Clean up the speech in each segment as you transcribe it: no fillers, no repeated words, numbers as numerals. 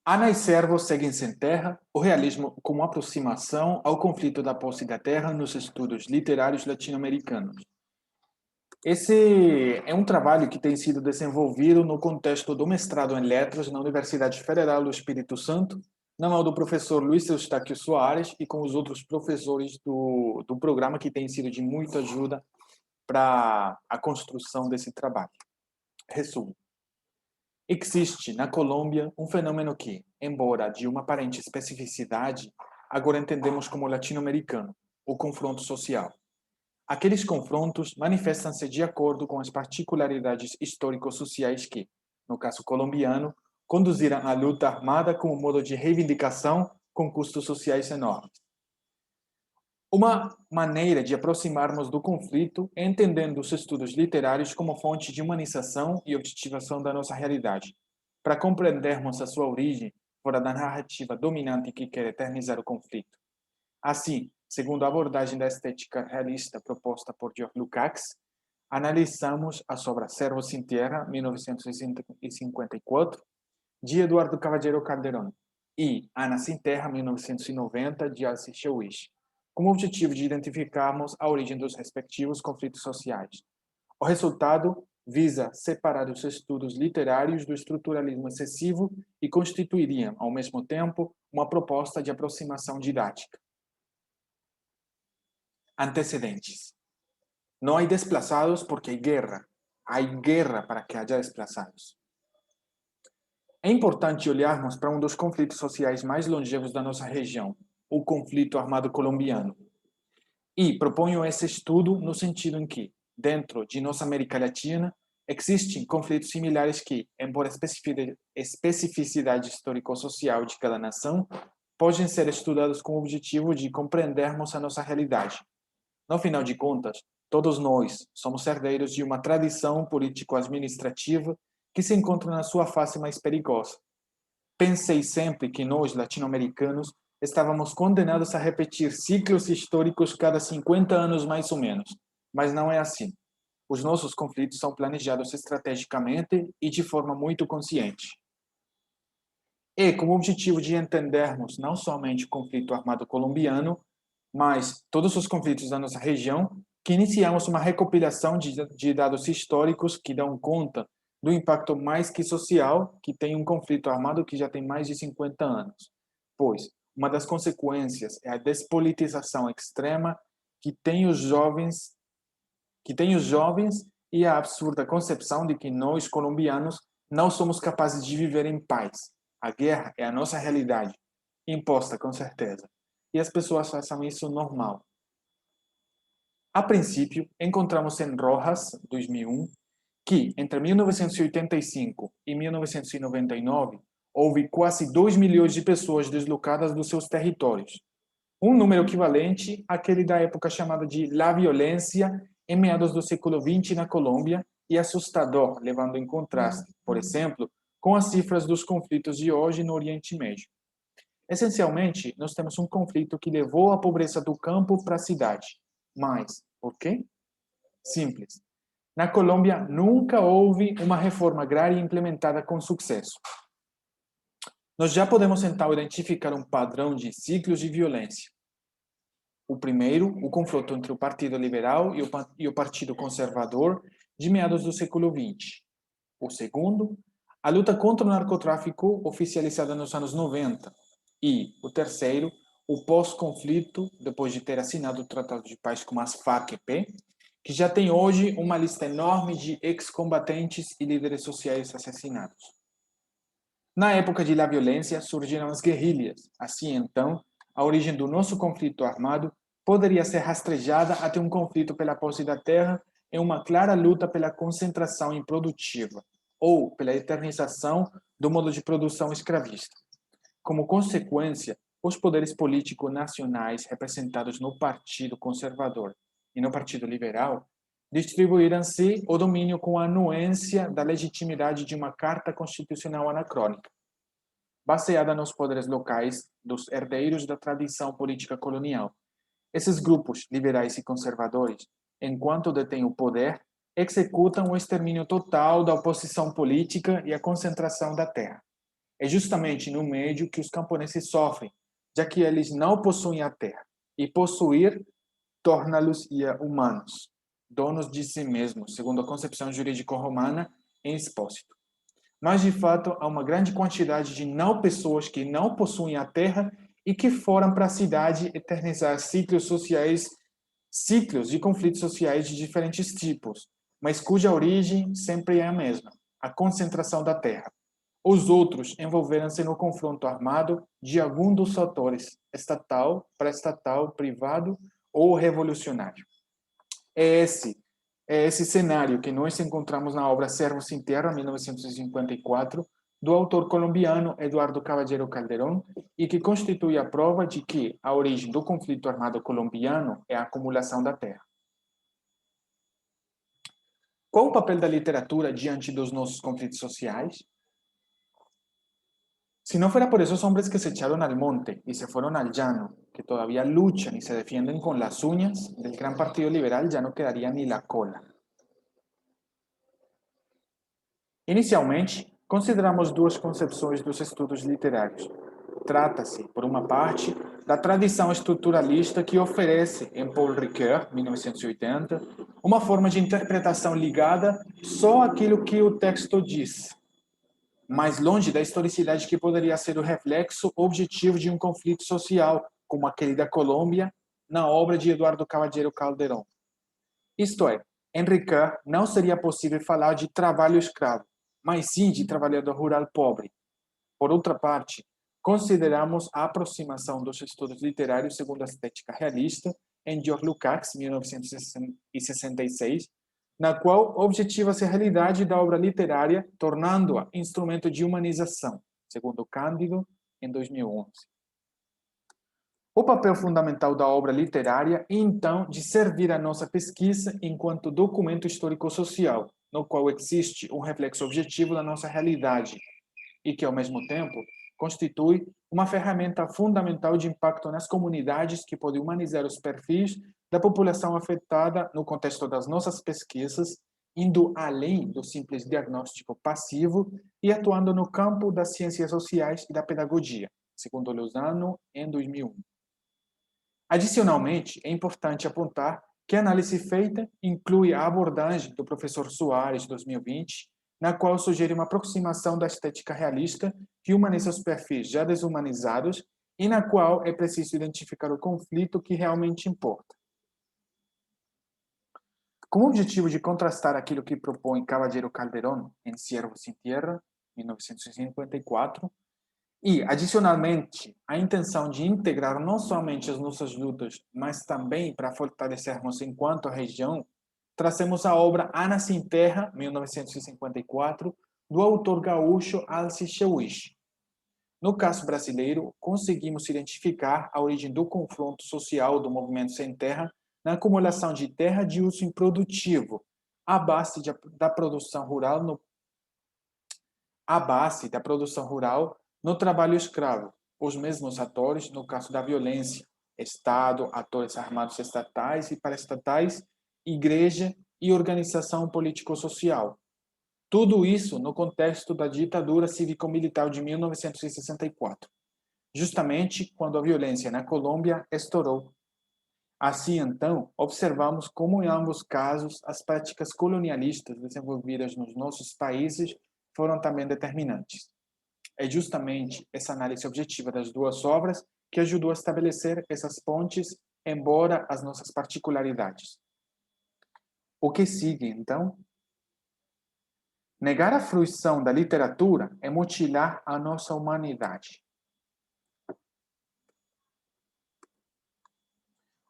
Ana e Servo seguem sem terra, o realismo como aproximação ao conflito da posse da terra nos estudos literários latino-americanos. Esse é um trabalho que tem sido desenvolvido no contexto do mestrado em letras na Universidade Federal do Espírito Santo, na mão do professor Luiz Eustáquio Soares e com os outros professores do programa que tem sido de muita ajuda para a construção desse trabalho. Resumo. Existe na Colômbia um fenômeno que, embora de uma aparente especificidade, agora entendemos como latino-americano, o confronto social. Aqueles confrontos manifestam-se de acordo com as particularidades histórico-sociais que, no caso colombiano, conduziram à luta armada como modo de reivindicação com custos sociais enormes. Uma maneira de aproximarmos do conflito é entendendo os estudos literários como fonte de humanização e objetivação da nossa realidade, para compreendermos a sua origem fora da narrativa dominante que quer eternizar o conflito. Assim, segundo a abordagem da estética realista proposta por George Lukács, analisamos as obras Cervo Sin Tierra, 1954, de Eduardo Caballero Calderón, e Ana Sin Terra, 1990, de Alcide Chouich, com o objetivo de identificarmos a origem dos respectivos conflitos sociais. O resultado visa separar os estudos literários do estruturalismo excessivo e constituiriam, ao mesmo tempo, uma proposta de aproximação didática. Antecedentes. No hay desplazados porque hay guerra para que haya desplazados. É importante olharmos para um dos conflitos sociais mais longevos da nossa região, o conflito armado colombiano. E proponho esse estudo no sentido em que, dentro de nossa América Latina, existem conflitos similares que, embora especificidade histórico-social de cada nação, podem ser estudados com o objetivo de compreendermos a nossa realidade. No final de contas, todos nós somos herdeiros de uma tradição político-administrativa que se encontra na sua face mais perigosa. Pensei sempre que nós, latino-americanos, estávamos condenados a repetir ciclos históricos cada 50 anos mais ou menos, mas não é assim. Os nossos conflitos são planejados estrategicamente e de forma muito consciente. E com o objetivo de entendermos não somente o conflito armado colombiano, mas todos os conflitos da nossa região, que iniciamos uma recopilação de dados históricos que dão conta do impacto mais que social que tem um conflito armado que já tem mais de 50 anos. Pois, uma das consequências é a despolitização extrema que tem os jovens e a absurda concepção de que nós, colombianos, não somos capazes de viver em paz. A guerra é a nossa realidade, imposta com certeza. E as pessoas acham isso normal. A princípio, encontramos em Rojas, 2001, que entre 1985 e 1999 houve quase 2 milhões de pessoas deslocadas dos seus territórios, um número equivalente àquele da época chamada de La Violência em meados do século XX na Colômbia e assustador, levando em contraste, por exemplo, com as cifras dos conflitos de hoje no Oriente Médio. Essencialmente, nós temos um conflito que levou a pobreza do campo para a cidade. Mas, por quê? Simples. Na Colômbia, nunca houve uma reforma agrária implementada com sucesso. Nós já podemos, então, identificar um padrão de ciclos de violência. O primeiro, o confronto entre o Partido Liberal e o Partido Conservador de meados do século XX. O segundo, a luta contra o narcotráfico oficializada nos anos 90. E o terceiro, o pós-conflito, depois de ter assinado o Tratado de Paz com as Farc-EP, que já tem hoje uma lista enorme de ex-combatentes e líderes sociais assassinados. Na época de La Violência, surgiram as guerrilhas. Assim, então, a origem do nosso conflito armado poderia ser rastrejada até um conflito pela posse da terra em uma clara luta pela concentração improdutiva, ou pela eternização do modo de produção escravista. Como consequência, os poderes políticos nacionais representados no Partido Conservador e no Partido Liberal distribuíram-se o domínio com a anuência da legitimidade de uma Carta Constitucional anacrônica, baseada nos poderes locais dos herdeiros da tradição política colonial. Esses grupos, liberais e conservadores, enquanto detêm o poder, executam o extermínio total da oposição política e a concentração da terra. É justamente no médio que os camponeses sofrem, já que eles não possuem a terra. E possuir torna-los humanos, donos de si mesmos, segundo a concepção jurídica romana em Expósito. Mas, de fato, há uma grande quantidade de não pessoas que não possuem a terra e que foram para a cidade eternizar ciclos de conflitos sociais de diferentes tipos, mas cuja origem sempre é a mesma, a concentração da terra. Os outros envolveram-se no confronto armado de algum dos fatores, estatal, pré-estatal, privado ou revolucionário. É esse cenário que nós encontramos na obra Servos Sin Terra, 1954, do autor colombiano Eduardo Caballero Calderón, e que constitui a prova de que a origem do conflito armado colombiano é a acumulação da terra. Qual o papel da literatura diante dos nossos conflitos sociais? Si no fuera por esos hombres que se echaron al monte y se fueron al llano, que todavía luchan y se defienden con las uñas, del gran partido liberal ya no quedaría ni la cola. Inicialmente, consideramos duas concepções dos estudos literários. Trata-se, por uma parte, da tradição estruturalista que oferece, em Paul Ricoeur, 1980, uma forma de interpretação ligada só àquilo que o texto diz, mais longe da historicidade que poderia ser o reflexo objetivo de um conflito social, como aquele da Colômbia, na obra de Eduardo Caballero Calderón. Isto é, em Ricoeur não seria possível falar de trabalho escravo, mas sim de trabalhador rural pobre. Por outra parte, consideramos a aproximação dos estudos literários segundo a estética realista em George Lukács, 1966, na qual objetiva-se a realidade da obra literária, tornando-a instrumento de humanização, segundo Cândido, em 2011. O papel fundamental da obra literária é, então, de servir a nossa pesquisa enquanto documento histórico-social, no qual existe um reflexo objetivo da nossa realidade e que, ao mesmo tempo, constitui uma ferramenta fundamental de impacto nas comunidades que pode humanizar os perfis da população afetada no contexto das nossas pesquisas, indo além do simples diagnóstico passivo e atuando no campo das ciências sociais e da pedagogia, segundo Lozano, em 2001. Adicionalmente, é importante apontar que a análise feita inclui a abordagem do professor Soares, 2020, na qual sugere uma aproximação da estética realista que humaniza os perfis já desumanizados e na qual é preciso identificar o conflito que realmente importa. Com o objetivo de contrastar aquilo que propõe Caballero Calderón em Siervos Sin Tierra, 1954, e, adicionalmente, a intenção de integrar não somente as nossas lutas, mas também para fortalecermos enquanto região, trazemos a obra Ana Sin Terra, 1954, do autor gaúcho Alci Cheuich. No caso brasileiro, conseguimos identificar a origem do confronto social do movimento sem terra na acumulação de terra de uso improdutivo, à base da produção rural no trabalho escravo, os mesmos atores no caso da violência, Estado, atores armados estatais e paraestatais, igreja e organização político-social. Tudo isso no contexto da ditadura cívico-militar de 1964, justamente quando a violência na Colômbia estourou. Assim, então, observamos como em ambos casos as práticas colonialistas desenvolvidas nos nossos países foram também determinantes. É justamente essa análise objetiva das duas obras que ajudou a estabelecer essas pontes, embora as nossas particularidades. O que sigue, então? Negar a fruição da literatura é mutilar a nossa humanidade.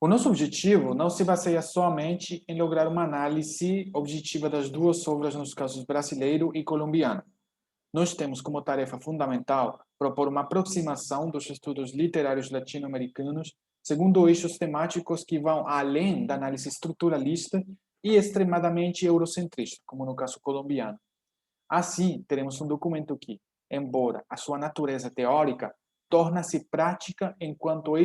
O nosso objetivo não se baseia somente em lograr uma análise objetiva das duas obras nos casos brasileiro e colombiano. Nós temos como tarefa fundamental propor uma aproximação dos estudos literários latino-americanos segundo eixos temáticos que vão além da análise estruturalista e extremadamente eurocentrista, como no caso colombiano. Assim, teremos um documento que, embora a sua natureza teórica, torna-se prática enquanto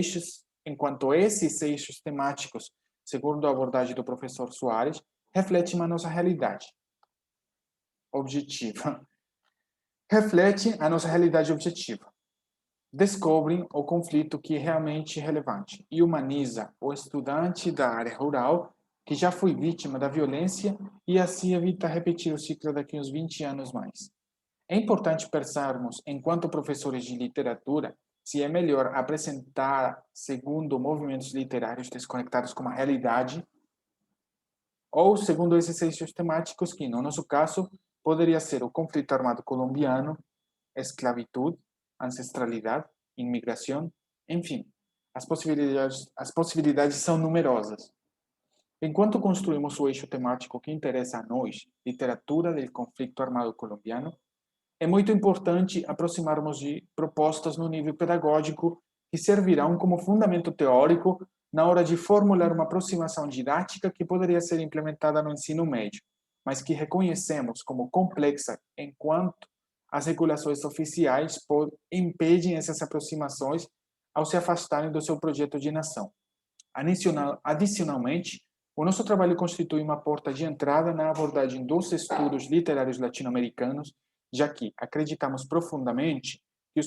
esses eixos temáticos, segundo a abordagem do professor Soares, refletem a nossa realidade objetiva. reflete a nossa realidade objetiva, descobre o conflito que é realmente relevante e humaniza o estudante da área rural que já foi vítima da violência e assim evita repetir o ciclo daqui uns 20 anos mais. É importante pensarmos, enquanto professores de literatura, se é melhor apresentar segundo movimentos literários desconectados com a realidade ou segundo esses eixos temáticos que, no nosso caso, poderia ser o conflito armado colombiano, esclavitud, ancestralidade, imigração, enfim, as possibilidades são numerosas. Enquanto construímos o eixo temático que interessa a nós, literatura do conflito armado colombiano, é muito importante aproximarmos de propostas no nível pedagógico que servirão como fundamento teórico na hora de formular uma aproximação didática que poderia ser implementada no ensino médio, mas que reconhecemos como complexa enquanto as regulações oficiais impedem essas aproximações ao se afastarem do seu projeto de nação. Adicionalmente, o nosso trabalho constitui uma porta de entrada na abordagem dos estudos literários latino-americanos, já que acreditamos profundamente que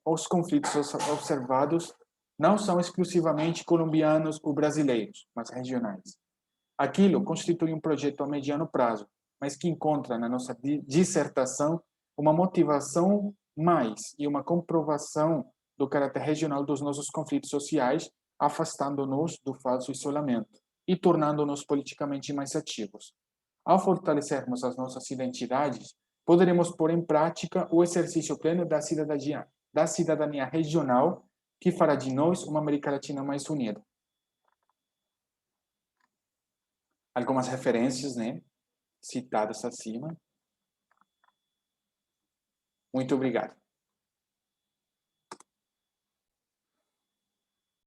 os conflitos observados não são exclusivamente colombianos ou brasileiros, mas regionais. Aquilo constitui um projeto a mediano prazo, mas que encontra na nossa dissertação uma motivação mais e uma comprovação do caráter regional dos nossos conflitos sociais, afastando-nos do falso isolamento e tornando-nos politicamente mais ativos. Ao fortalecermos as nossas identidades, poderemos pôr em prática o exercício pleno da cidadania regional que fará de nós uma América Latina mais unida. Algumas referências, né, citadas acima. Muito obrigado.